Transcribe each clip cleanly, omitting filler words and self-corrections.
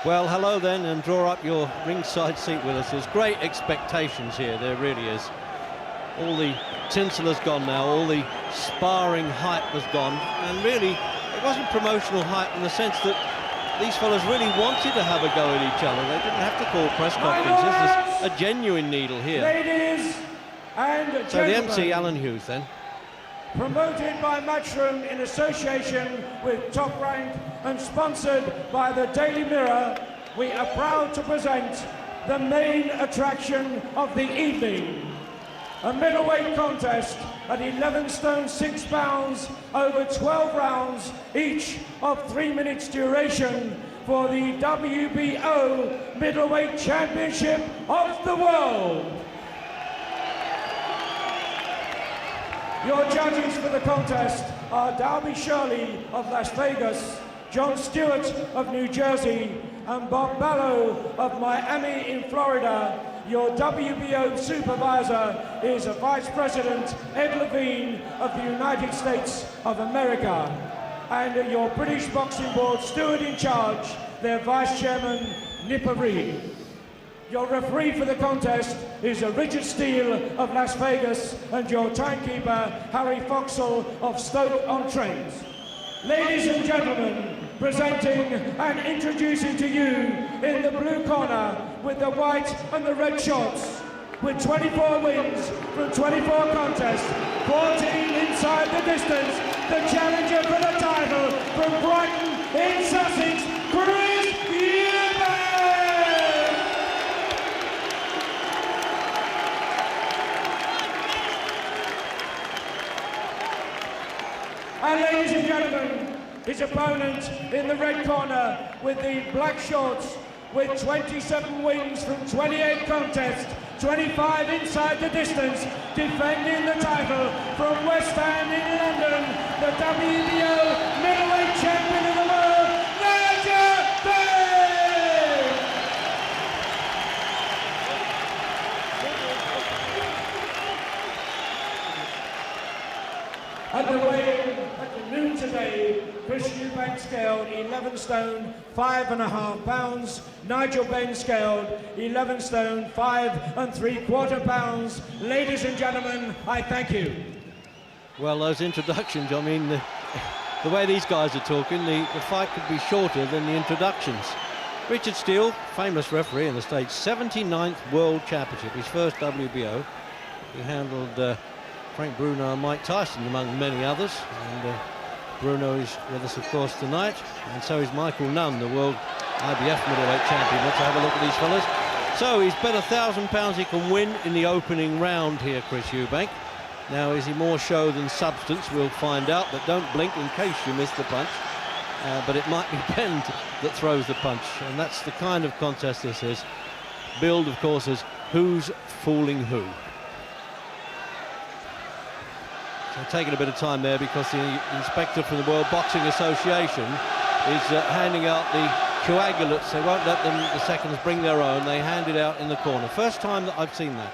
Well, hello then, and draw up your ringside seat with us. There's great expectations here, there really is. All the tinsel has gone now, all the sparring hype has gone, and really, it wasn't promotional hype in the sense that these fellas really wanted to have a go at each other. They didn't have to call press conferences. There's a genuine needle here. Ladies and gentlemen. So the MC, Alan Hughes, then. Promoted by Matchroom in association with Top Rank and sponsored by the Daily Mirror, we are proud to present the main attraction of the evening. A middleweight contest at 11 stone 6 pounds over 12 rounds, each of 3 minutes duration, for the WBO Middleweight Championship of the World. Your judges for the contest are Darby Shirley of Las Vegas, John Stewart of New Jersey, and Bob Ballo of Miami in Florida. Your WBO supervisor is Vice President Ed Levine of the United States of America. And your British Boxing Board steward in charge, their Vice Chairman, Nipper Reed. Your referee for the contest is Richard Steele of Las Vegas, and your timekeeper, Harry Foxall of Stoke-on-Trent. Ladies and gentlemen, presenting and introducing to you in the blue corner with the white and the red shorts, with 24 wins from 24 contests, 14 inside the distance, the challenger for the title from Brighton in Sussex, Chris Eubank! And ladies and gentlemen, his opponent in the red corner with the black shorts, with 27 wins from 28 contests, 25 inside the distance, defending the title from West End in London, the WBO middleweight champion of the world, Nigel Benn! At the weigh-in at noon today, Chris Eubank scaled 11 stone 5.5 pounds. Nigel Benn scaled 11 stone 5 3/4 pounds. Ladies and gentlemen, I thank you. Well, those introductions, I mean, the way these guys are talking, the fight could be shorter than the introductions. Richard Steele, famous referee in the States, 79th World Championship, his first WBO. He handled Frank Bruno and Mike Tyson, among many others. And Bruno is with us, of course, tonight. And so is Michael Nunn, the world IBF middleweight champion. Let's have a look at these fellas. So he's bet £1,000 he can win in the opening round here, Chris Eubank. Now, is he more show than substance? We'll find out, but don't blink in case you miss the punch. But it might be Benn that throws the punch. And that's the kind of contest this is. Billed, of course, as who's fooling who. So taking a bit of time there because the inspector from the World Boxing Association is handing out the coagulates. They won't let them, the seconds, bring their own. They hand it out in the corner. First time that I've seen that.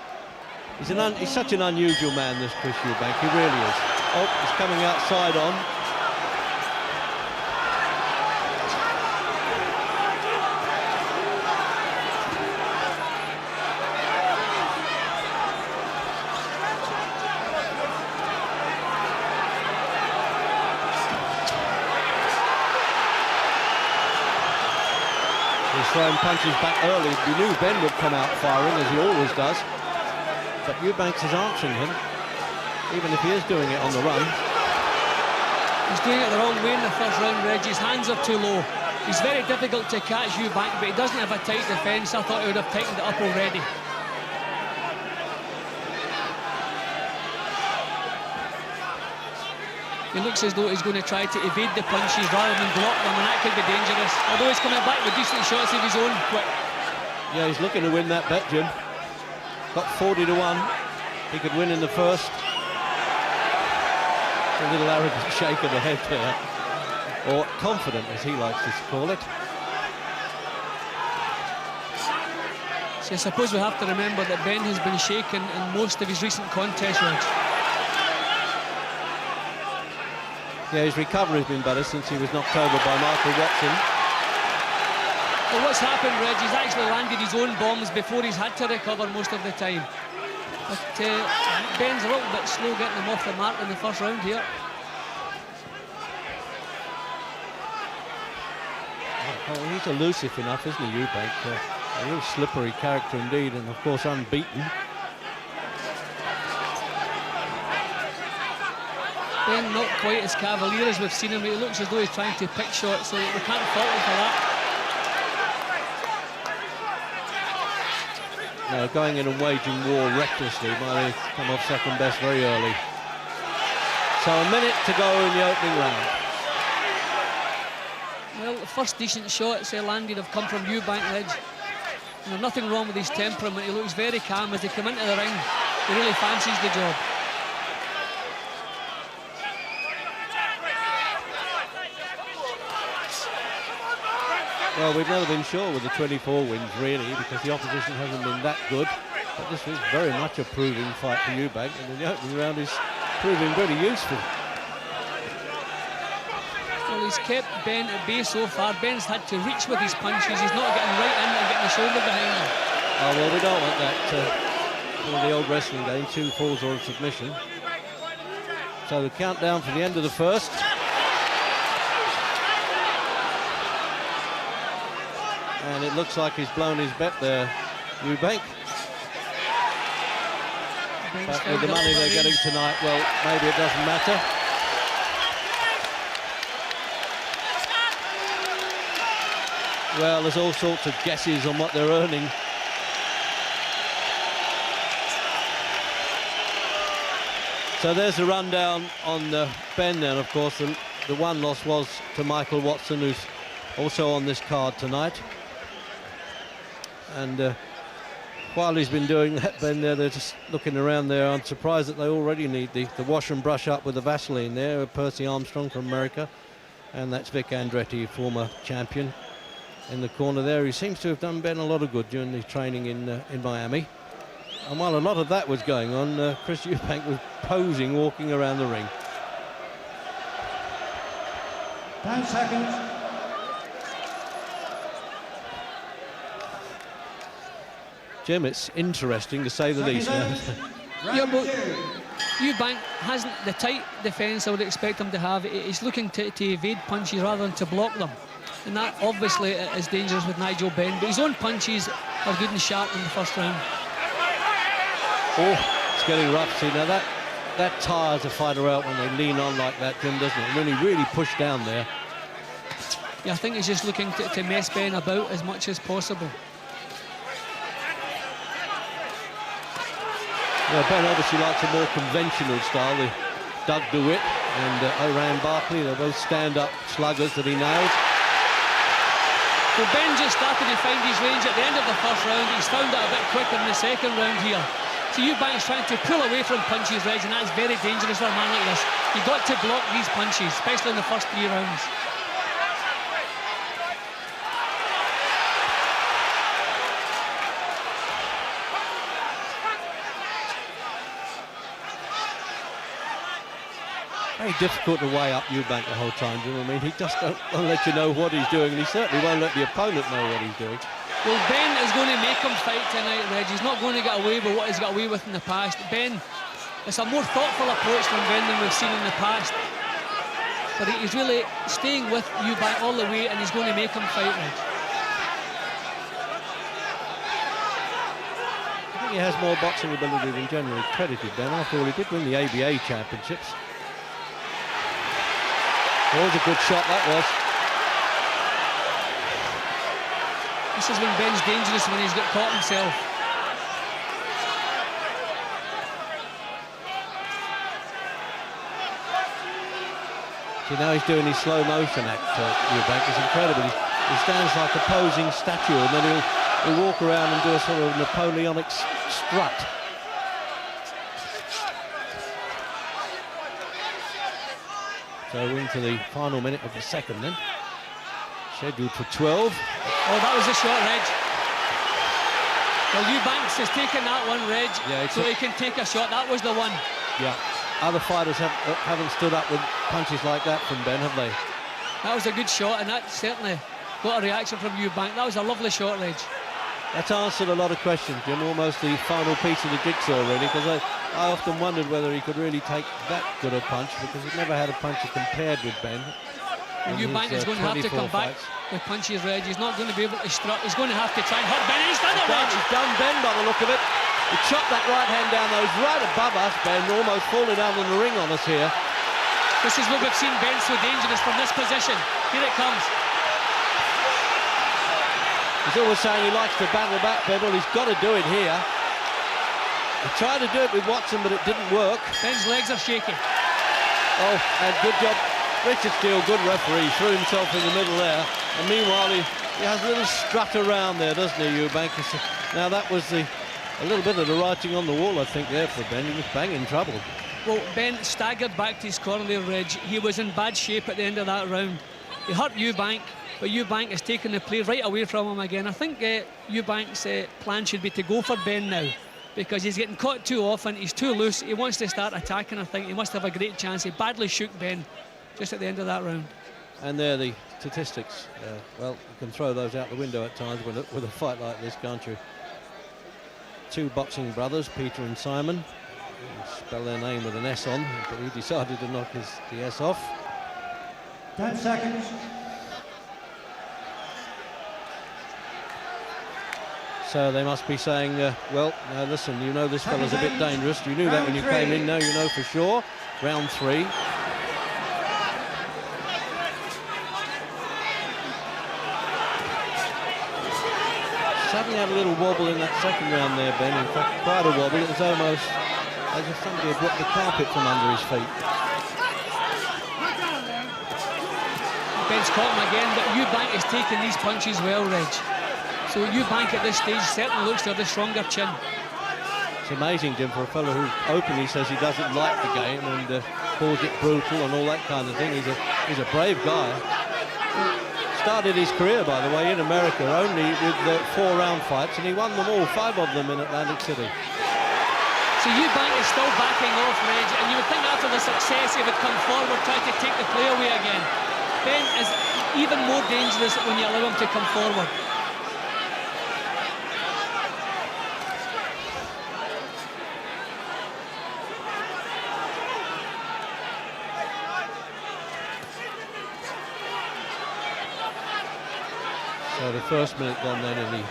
He's such an unusual man, this Chris Eubank. He really is. Oh, he's coming outside on. Throwing punches back early. We knew Benn would come out firing, as he always does. But Eubanks is answering him, even if he is doing it on the run. He's doing it the wrong way in the first round, Reg. His hands are too low. He's very difficult to catch Eubank, but he doesn't have a tight defence. I thought he would have tightened it up already. He looks as though he's going to try to evade the punches rather than block them, and that could be dangerous. Although he's coming back with decent shots of his own. Yeah, he's looking to win that bet, Jim. Got 40 to 1. He could win in the first. A little arrogant shake of the head there. Or confident, as he likes to call it. So I suppose we have to remember that Benn has been shaken in most of his recent contests, Reg. Yeah, his recovery has been better since he was knocked over by Michael Watson. Well, what's happened, Reg, he's actually landed his own bombs before he's had to recover most of the time. But Ben's a little bit slow getting them off the mark in the first round here. Oh, he's elusive enough, isn't he, Eubank? A real slippery character indeed, and of course unbeaten. Ben not quite as cavalier as we've seen him. It looks as though he's trying to pick shots, so we can't fault him for that. Now going in and waging war recklessly, might have come off second best very early. So a minute to go in the opening round. Well, the first decent shots he landed have come from Eubank, Reg. And there's nothing wrong with his temperament. He looks very calm as they come into the ring. He really fancies the job. Well, we've never been sure with the 24 wins, really, because the opposition hasn't been that good. But this was very much a proving fight for Eubank, and in the opening round is proving pretty useful. Well, he's kept Ben at bay so far. Ben's had to reach with his punches. He's not getting right in and getting the shoulder behind him. Oh, well, we don't want that. One of the old wrestling game, 2 falls or a submission. So the countdown for the end of the first. And it looks like he's blown his bet there, Eubank. But with the money they're getting tonight, well, maybe it doesn't matter. Well, there's all sorts of guesses on what they're earning. So there's the rundown on Ben then, of course. The one loss was to Michael Watson, who's also on this card tonight. And while he's been doing that, Ben, they're just looking around there. I'm surprised that they already need the wash and brush up with the Vaseline there. Percy Armstrong from America. And that's Vic Andretti, former champion, in the corner there. He seems to have done Ben a lot of good during the training in Miami. And while a lot of that was going on, Chris Eubank was posing, walking around the ring. 10 seconds. Jim, it's interesting to say the least. Yeah, but Eubank hasn't the tight defence I would expect him to have. He's looking to evade punches rather than to block them. And that obviously is dangerous with Nigel Benn. But his own punches are good and sharp in the first round. Oh, it's getting rough. See, now that tires a fighter out when they lean on like that, Jim, doesn't it? When he really pushed down there. Yeah, I think he's just looking to mess Ben about as much as possible. Well, Ben obviously likes a more conventional style. Doug DeWitt and Oran Barkley, they're both stand-up sluggers that he nailed. Well, Ben just started to find his range at the end of the first round. He's found it a bit quicker in the second round here. So Eubank's trying to pull away from punches, Reg, and that's very dangerous for a man like this. You've got to block these punches, especially in the first 3 rounds. Very difficult to weigh up Eubank the whole time, do you know what I mean? He just won't let you know what he's doing, and he certainly won't let the opponent know what he's doing. Well, Ben is going to make him fight tonight, Reg. He's not going to get away with what he's got away with in the past. Ben, it's a more thoughtful approach from Ben than we've seen in the past. But he's really staying with Eubank all the way, and he's going to make him fight, Reg. I think he has more boxing ability than generally credited, Ben. After all, he did win the ABA championships. That was a good shot, that was. This is when Ben's dangerous, when he's got caught himself. See, now he's doing his slow motion act, Eubank. It's incredible. He stands like a posing statue, and then he'll walk around and do a sort of Napoleonic strut. So into the final minute of the second then. Scheduled for 12. Oh, that was a shot, Reg. Well, Eubanks has taken that one, Reg, yeah, so he can take a shot. That was the one. Yeah. Other fighters haven't stood up with punches like that from Ben, have they? That was a good shot, and that certainly What a reaction from Eubank. That was a lovely short, Reg. That's answered a lot of questions, Jim. Almost the final piece of the jigsaw, really, because I often wondered whether he could really take that good a punch, because he's never had a puncher compared with Ben. Eubank is going to have to come back with punches, Reg. He's not going to be able to strut. He's going to have to try and hurt Ben. He's done it, Reg. He's done Ben by the look of it. He chopped that right hand down, though. He's right above us, Ben, almost falling down in the ring on us here. This is what we've seen Ben so dangerous from this position. Here it comes. He's always saying he likes to battle back, Ben. Well, he's got to do it here. He tried to do it with Watson, but it didn't work. Ben's legs are shaking. Oh, and good job. Richard Steele, good referee, threw himself in the middle there. And meanwhile, he has a little strut around there, doesn't he, Eubank? Now, that was a little bit of the writing on the wall, I think, there for Ben. He was banging trouble. Well, Ben staggered back to his corner there, Reg. He was in bad shape at the end of that round. He hurt Eubank, but Eubank is taking the play right away from him again. I think Eubank's plan should be to go for Ben now, because he's getting caught too often. He's too loose. He wants to start attacking. I think he must have a great chance. He badly shook Ben just at the end of that round. And there the statistics. Well, you can throw those out the window at times with a fight like this, can't you? Two boxing brothers, Peter and Simon. Spell their name with an S on, but he decided to knock the S off. 10 seconds. So they must be saying, well, now listen, you know this fella's a bit dangerous. You knew that when you came in, now you know for sure. Round 3. Suddenly had a little wobble in that second round there, Ben. In fact, quite a wobble. It was almost as if somebody had dropped the carpet from under his feet. Ben's caught him again, but Eubank is taking these punches well, Reg. So Eubank at this stage certainly looks to have the stronger chin. It's amazing, Jim, for a fellow who openly says he doesn't like the game and calls it brutal and all that kind of thing. He's a brave guy. Started his career, by the way, in America only with 4-round fights, and he won them all, 5 of them in Atlantic City. So Eubank is still backing off, Reg, and you would think after the success he would come forward, try to take the play away again. Ben is even more dangerous when you allow him to come forward. So the first minute gone then in the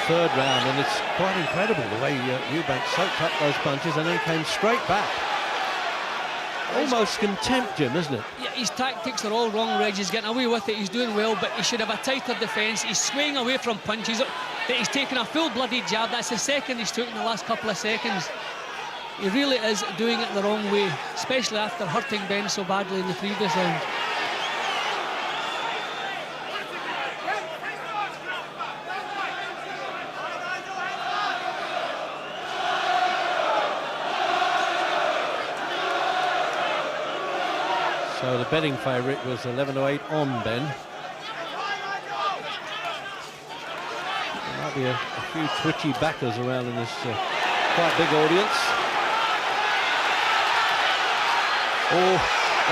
third round, and it's quite incredible the way Eubank soaked up those punches and then came straight back. Almost contempt, Jim, isn't it? Yeah, his tactics are all wrong, Reg. He's getting away with it, he's doing well, but he should have a tighter defence. He's swaying away from punches. That he's taken a full bloody jab. That's the second he's taken in the last couple of seconds. He really is doing it the wrong way, especially after hurting Ben so badly in the previous round. So the betting favourite was 11-8 on Ben. There might be a few twitchy backers around in this quite big audience. Oh,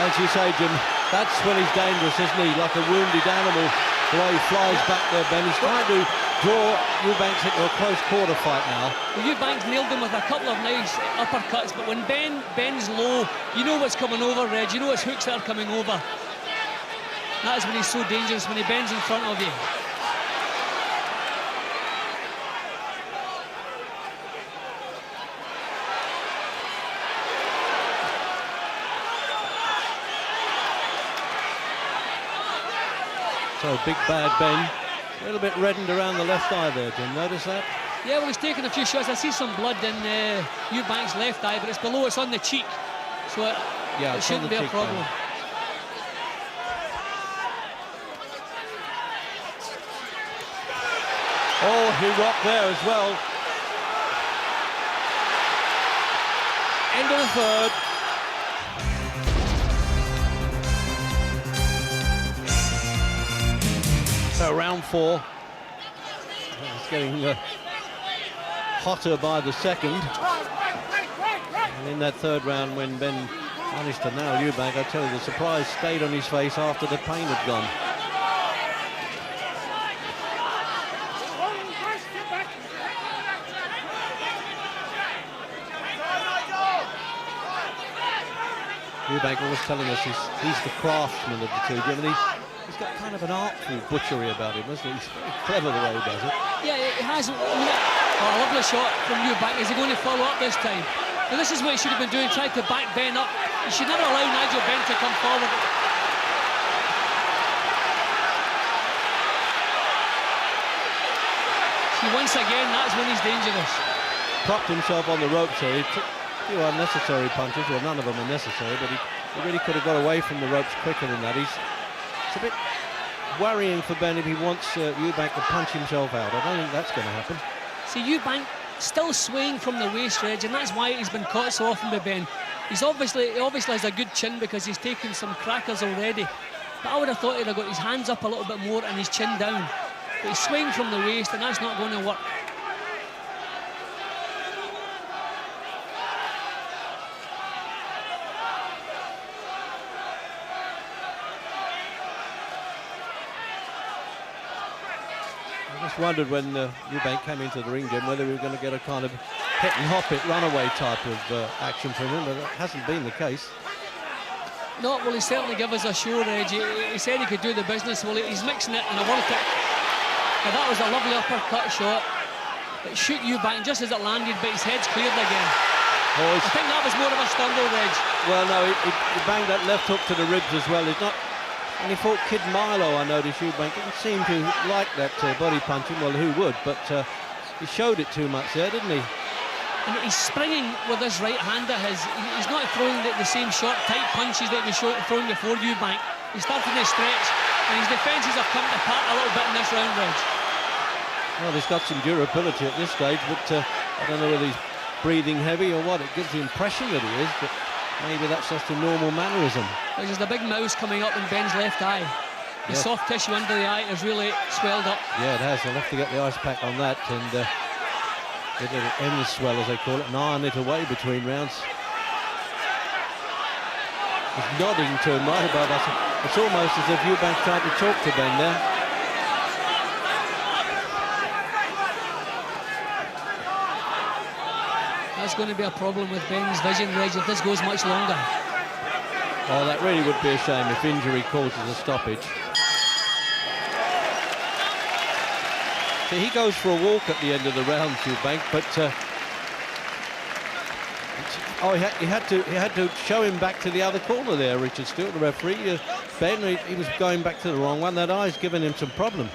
as you say, Jim, that's when he's dangerous, isn't he? Like a wounded animal, the way he flies back there, Ben. He's trying to draw Eubanks into a close quarter fight now. Well, Eubanks nailed him with a couple of nice uppercuts, but when Ben's low, you know what's coming over, Reg. You know his hooks that are coming over. That is when he's so dangerous, when he bends in front of you. So big bad Ben, a little bit reddened around the left eye there, Jim. Notice that? Yeah, well, he's taking a few shots. I see some blood in Eubank's left eye, but it's below, it's on the cheek. So it shouldn't be a problem. Ben. Oh, he rocked there as well. End of the third. So round 4. It's getting hotter by the second. And in that third round, when Ben managed to nail Eubank, I tell you, the surprise stayed on his face after the pain had gone. Eubank always telling us he's the craftsman of the two. He's got kind of an artful butchery about him, isn't he? He's very clever the way he does it. Yeah, he has. A lovely shot from Eubank. Is he going to follow up this time? Now this is what he should have been doing, trying to back Ben up. He should never allow Nigel Benn to come forward. See, once again, that's when he's dangerous. Propped himself on the ropes here. He took a few unnecessary punches. Well, none of them are necessary, but he really could have got away from the ropes quicker than that. It's a bit worrying for Ben if he wants Eubank to punch himself out. I don't think that's going to happen. See, Eubank still swaying from the waist, Reg, and that's why he's been caught so often by Ben. He obviously has a good chin because he's taken some crackers already. But I would have thought he'd have got his hands up a little bit more and his chin down. But he's swaying from the waist, and that's not going to work. I just wondered when Eubank came into the ring, Jim, whether we were going to get a kind of hit and hop it, runaway type of action from him, but that hasn't been the case. No, well, he certainly gave us a show, Reg. He said he could do the business. Well, he's mixing it and I worked it. But that was a lovely uppercut shot. It shoot Eubank just as it landed, but his head's cleared again. Oh, I think that was more of a stumble, Reg. Well, no, he banged that left hook to the ribs as well. He's not. And he fought Kid Milo, I noticed. Eubank didn't seem to like that body punching. Well, who would? But he showed it too much there, didn't he? And he's springing with his right hand at his. He's not throwing the same short, tight punches that he was throwing before Eubank. He's starting to stretch, and his defences have come to part a little bit in this round, Reg. Well, he's got some durability at this stage, but I don't know whether he's breathing heavy or what. It gives the impression that he is, but maybe that's just a normal mannerism. There's the big mouse coming up in Ben's left eye. The soft tissue under the eye has really swelled up. Yeah, it has. I'll have to get the ice pack on that and get an end swell, as they call it, and iron it away between rounds. He's nodding to him right above us. It's almost as if Eubank tried to talk to Ben there. That's going to be a problem with Ben's vision, Reg, if this goes much longer. Oh, that really would be a shame if injury causes a stoppage. So he goes for a walk at the end of the round, Eubank, but he had to show him back to the other corner there, Richard Stewart, the referee. Ben, he was going back to the wrong one. That eye's given him some problem.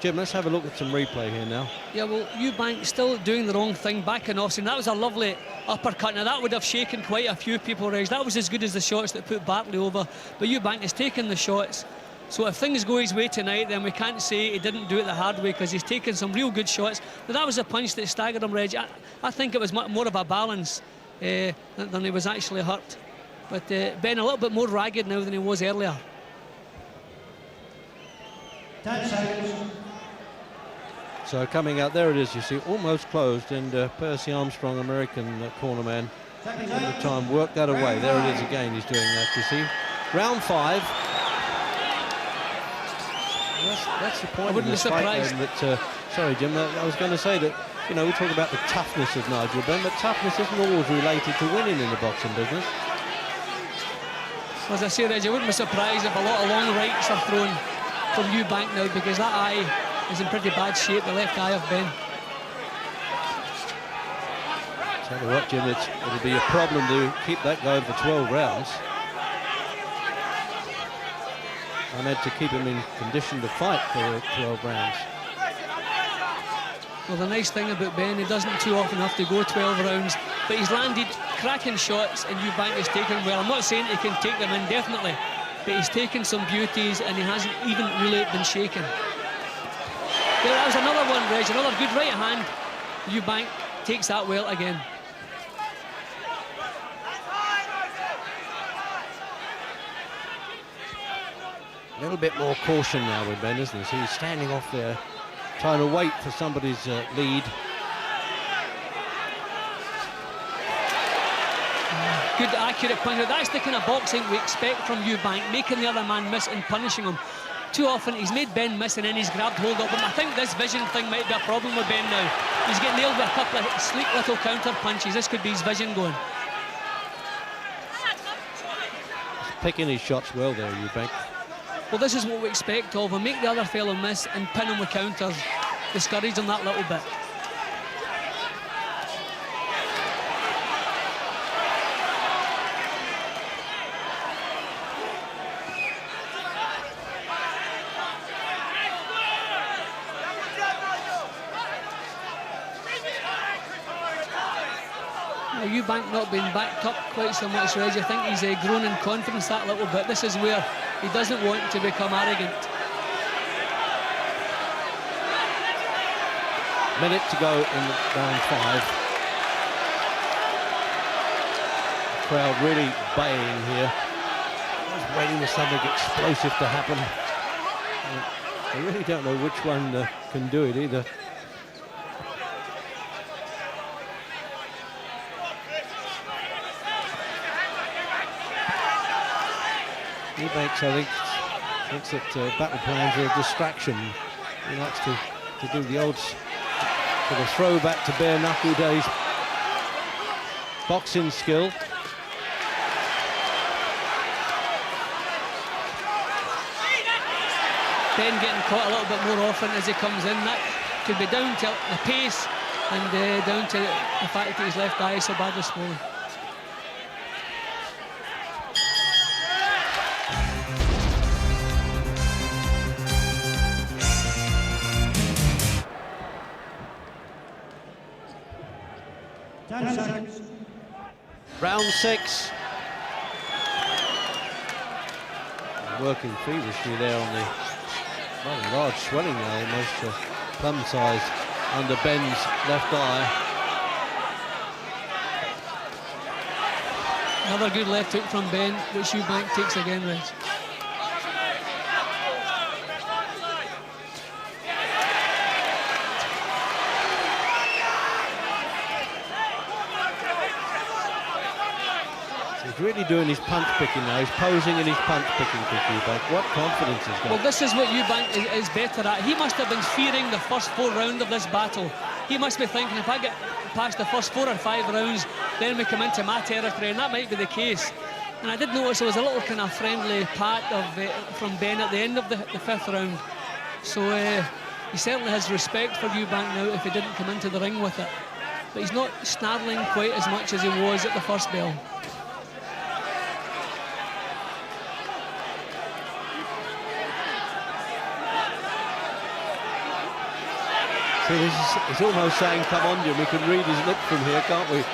Jim, let's have a look at some replay here now. Yeah, well, Eubank still doing the wrong thing, backing off. And that was a lovely uppercut. Now, that would have shaken quite a few people, Reg. That was as good as the shots that put Bartley over. But Eubank has taken the shots. So if things go his way tonight, then we can't say he didn't do it the hard way, because he's taken some real good shots. But that was a punch that staggered him, Reg. I think it was more of a balance than he was actually hurt. But Ben a little bit more ragged now than he was earlier. 10 seconds. So coming out, there it is, you see, almost closed, and Percy Armstrong, American cornerman, at the time worked that away. There it is again, he's doing that, you see. Round 5. That's the point. I wouldn't be surprised. Sorry, Jim, I was going to say that, you know, we talk about the toughness of Nigel Benn, but toughness isn't always related to winning in the boxing business. As I say, Reg, I wouldn't be surprised if a lot of long rights are thrown from Eubank now, because that eye is in pretty bad shape, the left eye of Ben. Tell you what, Jim, it'll be a problem to keep that going for 12 rounds. I meant to keep him in condition to fight for 12 rounds. Well, the nice thing about Ben, he doesn't too often have to go 12 rounds, but he's landed cracking shots and Eubank has taken well. I'm not saying he can take them indefinitely, but he's taken some beauties and he hasn't even really been shaken. There, that was another one, Reg, another good right hand. Eubank takes that well again. A little bit more caution now with Ben, isn't he? So he's standing off there, trying to wait for somebody's lead. Good, accurate punch. That's the kind of boxing we expect from Eubank, making the other man miss and punishing him. Too often he's made Ben miss and then he's grabbed hold of him. I think this vision thing might be a problem with Ben now. He's getting nailed with a couple of sleek little counter punches. This could be his vision going. He's picking his shots well there, Eubank. Well, this is what we expect of him. Make the other fellow miss and pin him with counters. Discourage him that little bit. Eubank not being backed up quite so much, Reg. I think he's grown in confidence that little bit. This is where he doesn't want to become arrogant. Minute to go in round 5. The crowd really baying here. I was waiting for something explosive to happen. I really don't know which one can do it either. Eubank, I think, thinks that battle plans are a distraction. He likes to do the old sort of throwback to bare knuckle days. Boxing skill. Ben getting caught a little bit more often as he comes in. That could be down to the pace and down to the fact that his left eye is so badly swollen. Round 6. Working feverishly there on the rather large swelling there, almost plum-sized under Ben's left eye. Another good left hook from Ben, which Eubank takes again, Reg. He's really doing his punch picking now. He's posing in his punch picking for Eubank. What confidence he's got. Well, this is what Eubank is better at. He must have been fearing the first 4 rounds of this battle. He must be thinking, if I get past the first 4 or 5 rounds, then we come into my territory, and that might be the case. And I did notice there was a little kind of friendly pat from Ben at the end of the 5th round. So he certainly has respect for Eubank now if he didn't come into the ring with it. But he's not snarling quite as much as he was at the first bell. See, it's almost saying, come on, Jim. We can read his lips from here, can't we?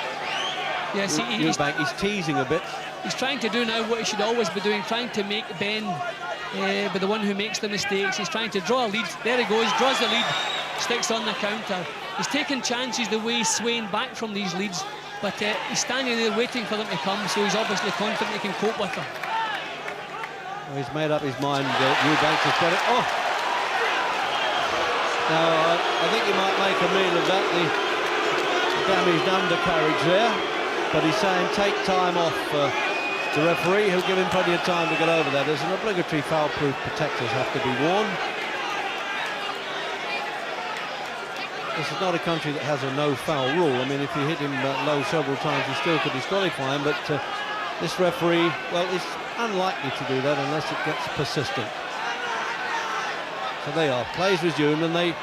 Yes, Eubank, he's teasing a bit. He's trying to do now what he should always be doing, trying to make Ben be the one who makes the mistakes. He's trying to draw a lead. There he goes, draws the lead, sticks on the counter. He's taking chances the way he's swaying back from these leads, but he's standing there waiting for them to come, so he's obviously confident he can cope with them. Well, he's made up his mind. Eubank has got it. Oh! Now, I think he might make a meal of that, the damaged undercarriage there. But he's saying take time off. The referee, who'll give him plenty of time to get over that. There's an obligatory foul-proof protectors have to be worn. This is not a country that has a no-foul rule. I mean, if you hit him low several times, you still could disqualify him. But this referee, well, is unlikely to do that unless it gets persistent. So they are. Plays resumed, and they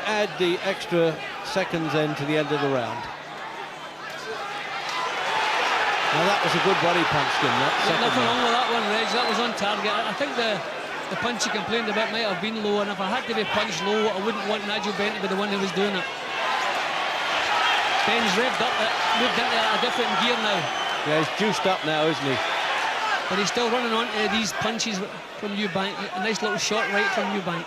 add the extra seconds then to the end of the round. Now that was a good body punch, Skin. Nothing wrong with that one, Reg. That was on target. I think the punch he complained about might have been low, and if I had to be punched low, I wouldn't want Nigel Benn to be the one who was doing it. Ben's revved up, moved into a different gear now. Yeah, he's juiced up now, isn't he? But he's still running on to these punches from Eubank. A nice little shot right from Eubank.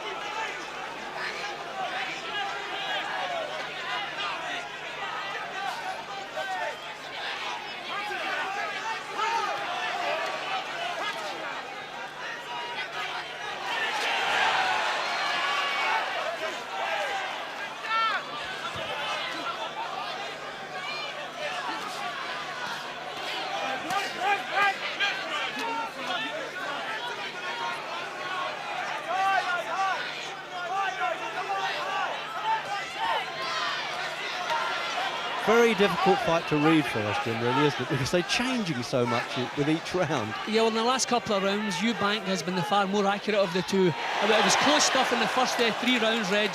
very difficult fight to read for us, Jim, really, isn't it? Because they're changing so much with each round. Yeah, well, in the last couple of rounds, Eubank has been the far more accurate of the two. It was close stuff in the first 3 rounds, Reg.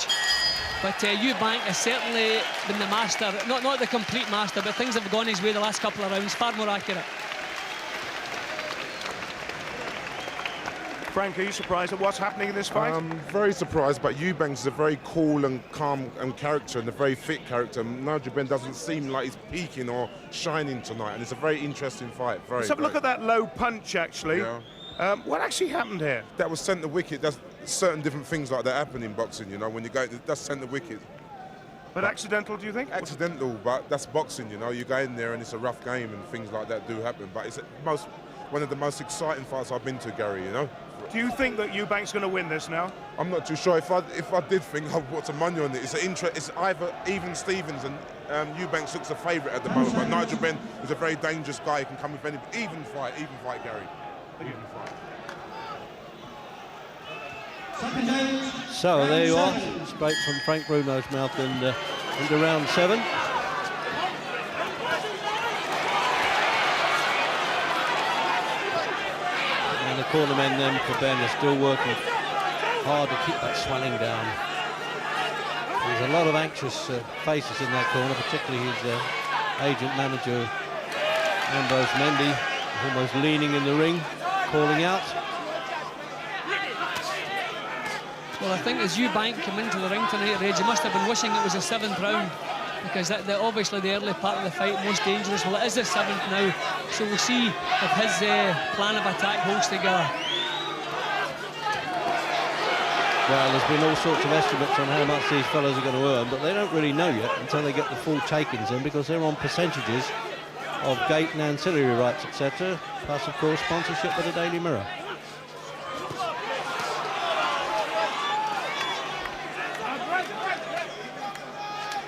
But Eubank has certainly been the master, not the complete master, but things have gone his way the last couple of rounds, far more accurate. Frank, are you surprised at what's happening in this fight? I'm very surprised, but Eubank is a very cool and calm character and a very fit character. Nigel Benn doesn't seem like he's peaking or shining tonight, and it's a very interesting fight. Let's have a look at that low punch, actually. Yeah. What actually happened here? That was centre wicket. There's certain different things like that happen in boxing, you know, when you go, that's centre wicket. But accidental, do you think? Accidental, but that's boxing, you know. You go in there and it's a rough game and things like that do happen. But it's one of the most exciting fights I've been to, Gary, you know. Do you think that Eubank's going to win this now? I'm not too sure. If I did think, I'd put some money on it. It's either even Stevens and Eubanks looks a favourite at the moment, but Nigel Benn is a very dangerous guy. He can come with any even fight, Gary. Even fight. So there you are, straight from Frank Bruno's mouth, and into round 7. And the corner men then for Ben are still working hard to keep that swelling down. There's a lot of anxious faces in that corner, particularly his agent manager Ambrose Mendy, almost leaning in the ring, calling out. Well, I think as Eubank came into the ring tonight, Reg, he must have been wishing it was a 7th round, because obviously the early part of the fight, most dangerous. Well, it is the 7th now, so we'll see if his plan of attack holds together. Well, there's been all sorts of estimates on how much these fellas are going to earn, but they don't really know yet until they get the full take-ins in, because they're on percentages of gate and ancillary rights, etc., plus, of course, sponsorship by the Daily Mirror.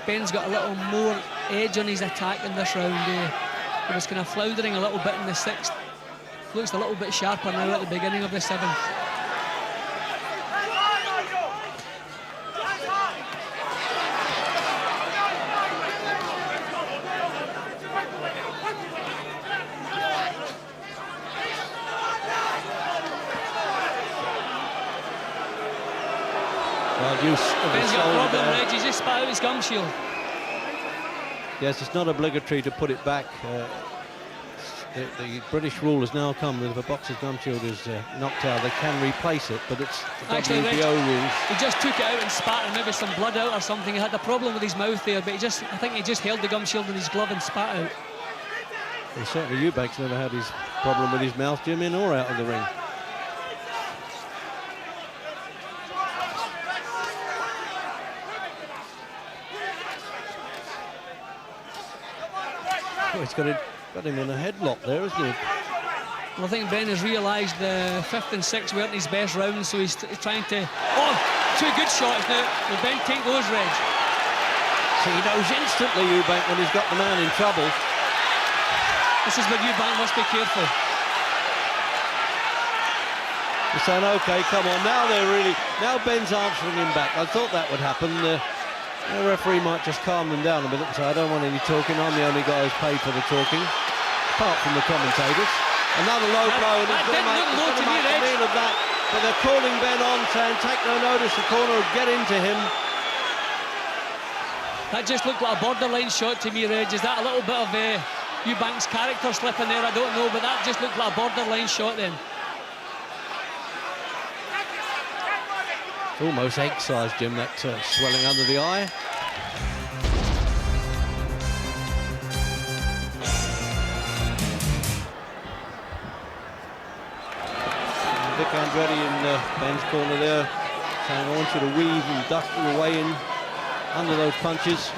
Ben's got a little more edge on his attack in this round. He was kind of floundering a little bit in the 6th. Looks a little bit sharper now at the beginning of the 7th. Ben's got a problem, Reg. He's just spat out his gum shield. Yes, it's not obligatory to put it back. The British rule has now come that if a boxer's gum shield is knocked out, they can replace it, but it's the actually, WBO rules. He just took it out and spat, and maybe some blood out or something. He had a problem with his mouth there, but I think he just held the gum shield in his glove and spat out. Well, certainly Eubank's never had his problem with his mouth, Jim, in or out of the ring. Oh, he's got him in a headlock there, isn't he? Well, I think Ben has realised the 5th and 6th weren't his best rounds, so he's trying to... Oh, 2 good shots now. Will Ben take those, Reg? So he knows instantly, Eubank, when he's got the man in trouble. This is where Eubank must be careful. He's saying, OK, come on, now Ben's answering him back. I thought that would happen. The referee might just calm them down a bit and say, I don't want any talking, I'm the only guy who's paid for the talking, apart from the commentators. Another low blow, and he's going to make a meal of that, but they're calling Ben on, saying, take no notice, the corner will get into him. That just looked like a borderline shot to me, Reg. Is that a little bit of Eubank's character slipping there? I don't know, but that just looked like a borderline shot then. Almost egg-sized, Jim, that swelling under the eye. And Vic Andretti in Ben's corner there, saying, I want you to weave and duck your way in under those punches.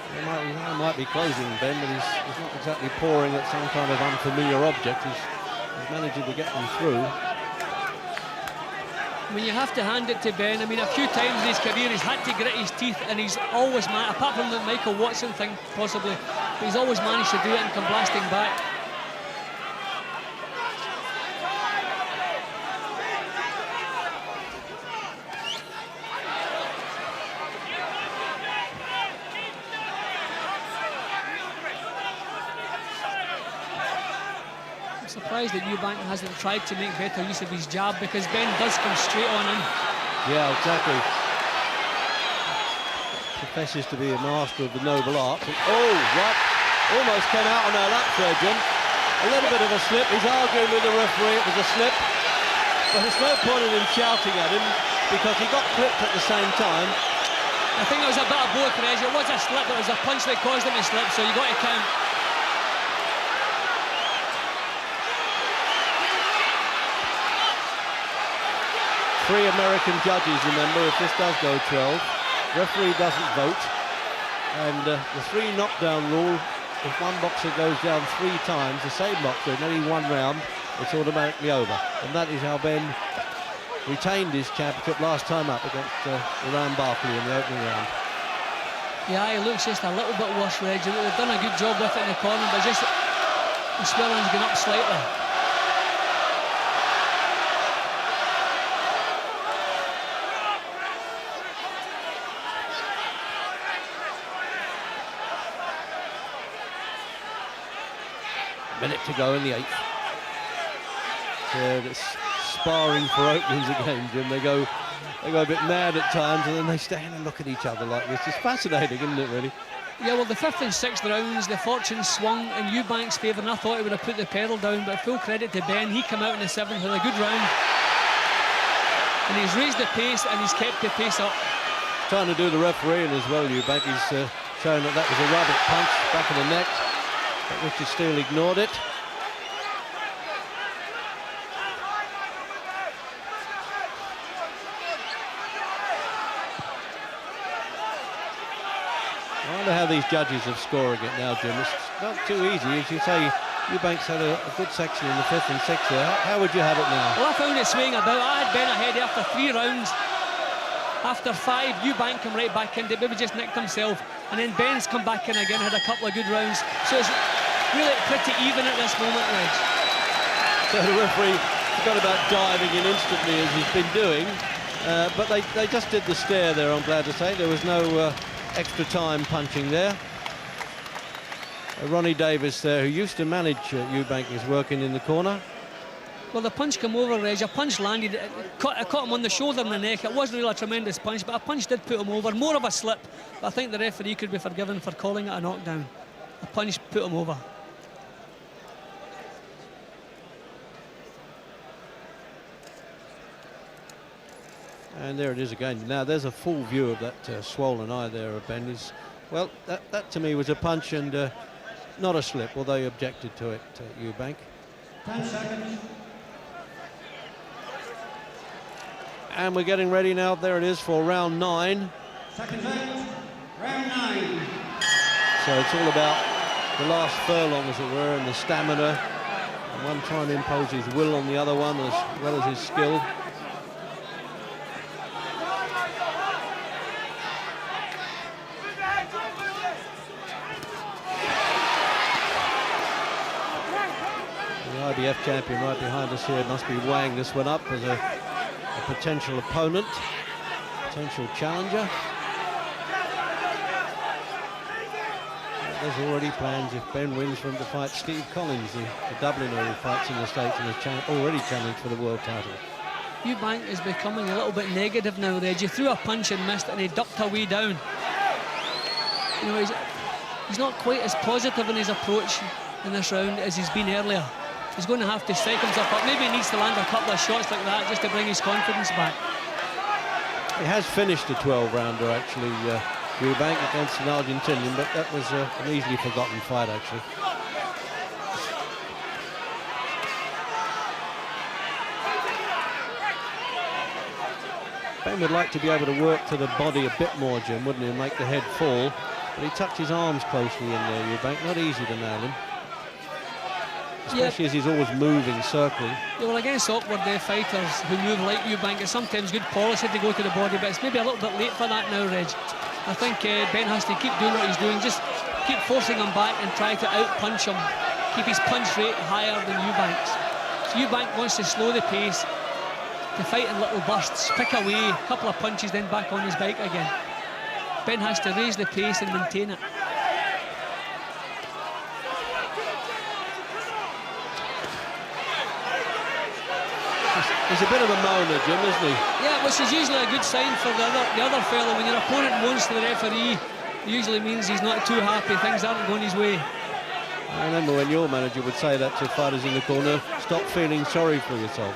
He might be closing Ben, but he's not exactly pouring at some kind of unfamiliar object. He's managing to get them through. I mean, you have to hand it to Ben. I mean, a few times in his career he's had to grit his teeth, and he's always managed, apart from the Michael Watson thing possibly, but he's always managed to do it and come blasting back. surprised that Eubank hasn't tried to make better use of his jab, because Ben does come straight on in. Yeah, exactly. Professes to be a master of the noble art. Oh, what? Almost came out on our lap there, Jim. A little bit of a slip. He's arguing with the referee. It was a slip. But there's no point in him shouting at him, because he got clipped at the same time. I think it was a bit of both, Reg. It was a slip, but it was a punch that caused him to slip, so you got to count. Three American judges, remember, if this does go 12. Referee doesn't vote. And the 3 knockdown rule, if one boxer goes down 3 times, the same boxer in only 1 round, it's automatically over. And that is how Ben retained his championship last time up against Iran Barkley in the opening round. Yeah, he looks just a little bit worse, Reg. They've done a good job with it in the corner, but just the swelling's gone up slightly. Minute to go in the 8th. So it's sparring for openings again, Jim. They go a bit mad at times, and then they stand and look at each other like this. It's fascinating, isn't it, really? Yeah, well, the 5th and 6th rounds, the fortune swung in Eubank's favour, and I thought he would have put the pedal down, but full credit to Ben. He came out in the 7th with a good round, and he's raised the pace, and he's kept the pace up. Trying to do the refereeing as well, Eubank. He's shown that was a rabbit punch back in the neck, but Richard Steele ignored it. I wonder how these judges are scoring it now, Jim. It's not too easy. As you say, Eubank's had a good section in the 5th and 6th there. How would you have it now? Well, I found it swaying about. I had Ben ahead after 3 rounds. After 5, Eubank came right back in. Maybe just nicked himself. And then Ben's come back in again, had a couple of good rounds. So it's really pretty even at this moment, Reg. So the referee forgot about diving in instantly, as he's been doing. But they just did the stare there, I'm glad to say. There was no extra time punching there. Ronnie Davis there, who used to manage Eubank, is working in the corner. Well, the punch came over, Reg. A punch landed. It caught him on the shoulder and the neck. It wasn't really a tremendous punch, but a punch did put him over. More of a slip. But I think the referee could be forgiven for calling it a knockdown. A punch put him over. And there it is again. Now there's a full view of that swollen eye there of Ben. Well, that to me was a punch and not a slip, although he objected to it, Eubank. 10 seconds. And we're getting ready now. There it is for round 9. Seconds out. Round 9. So it's all about the last furlong, as it were, and the stamina. And one trying to impose his will on the other one, as well as his skill. The IBF champion right behind us here must be weighing this one up as a potential opponent, potential challenger. There's already plans, if Ben wins, for him to fight Steve Collins, the Dubliner who fights in the States and has already challenged for the world title. Eubank is becoming a little bit negative now, Reg. He threw a punch and missed it, and he ducked away down. You know, he's not quite as positive in his approach in this round as he's been earlier. He's going to have to psych himself up. Maybe he needs to land a couple of shots like that just to bring his confidence back. He has finished a 12-rounder, actually, Eubank, against an Argentinian, but that was an easily forgotten fight, actually. Ben would like to be able to work to the body a bit more, Jim, wouldn't he, and make the head fall. But he tucked his arms closely in there, Eubank. Not easy to nail him. Especially as he's always moving, circling. Yeah, well, against awkward fighters who move like Eubank, it's sometimes good policy to go to the body, but it's maybe a little bit late for that now, Reg. I think Ben has to keep doing what he's doing, just keep forcing him back and try to out-punch him, keep his punch rate higher than Eubank's. So Eubank wants to slow the pace, to fight in little bursts, pick away, a couple of punches, then back on his bike again. Ben has to raise the pace and maintain it. He's a bit of a moaner, Jim, isn't he? Yeah, which is usually a good sign for the other fellow. When your opponent moans to the referee, it usually means he's not too happy, things aren't going his way. I remember when your manager would say that to fighters in the corner, stop feeling sorry for yourself.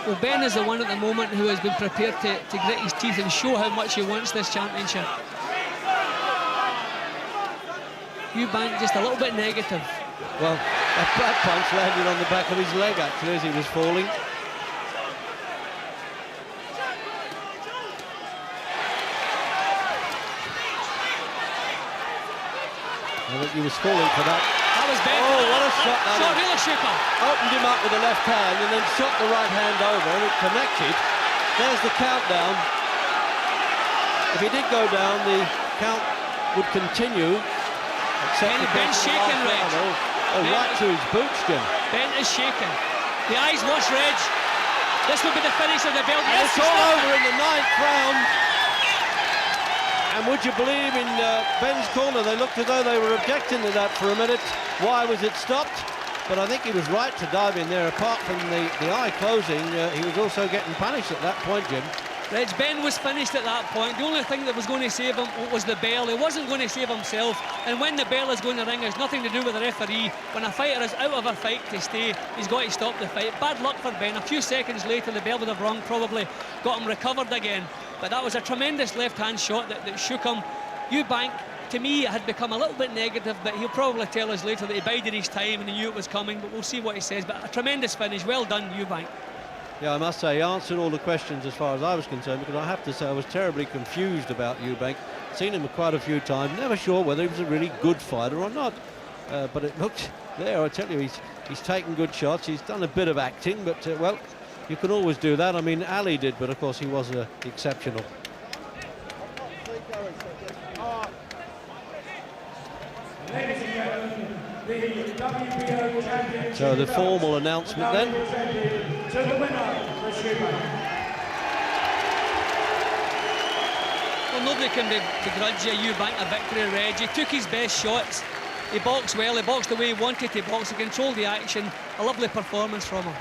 Well, Ben is the one at the moment who has been prepared to grit his teeth and show how much he wants this championship. Eubank just a little bit negative. Well, that punch landed on the back of his leg, actually, as he was falling. I think he was falling for that. That was Ben. Oh, what a shot that Shot is. really shook him. Opened him up with the left hand and then shot the right hand over, and it connected. There's the countdown. If he did go down, the count would continue. Ben's shaking, Reg. Right to his boots, Jim. Ben is shaking. The eyes watch Reg. This will be the finish of the belt. And Yes, it's all over in the 9th round. And would you believe, in Ben's corner, they looked as though they were objecting to that for a minute. Why was it stopped? But I think he was right to dive in there. Apart from the eye closing, he was also getting punished at that point, Jim. Reg, Ben was finished at that point. The only thing that was going to save him was the bell. He wasn't going to save himself. And when the bell is going to ring, it's nothing to do with the referee. When a fighter is out of a fight to stay, he's got to stop the fight. Bad luck for Ben. A few seconds later, the bell would have rung, probably got him recovered again. But that was a tremendous left-hand shot that shook him. Eubank, to me, had become a little bit negative, but he'll probably tell us later that he bided his time and he knew it was coming. But we'll see what he says. But a tremendous finish. Well done, Eubank. Yeah, I must say, he answered all the questions as far as I was concerned, because I have to say I was terribly confused about Eubank. Seen him quite a few times, never sure whether he was a really good fighter or not. But it looked there, I tell you, he's taken good shots. He's done a bit of acting, but, well, you can always do that. I mean, Ali did, but of course he was exceptional. Ladies and gentlemen, the WBO champion. So the formal announcement then. To the winner, Chris Eubank. Well, nobody can begrudge Eubank a victory, Reg. He took his best shots. He boxed well. He boxed the way he wanted to box. He controlled the action. A lovely performance from him.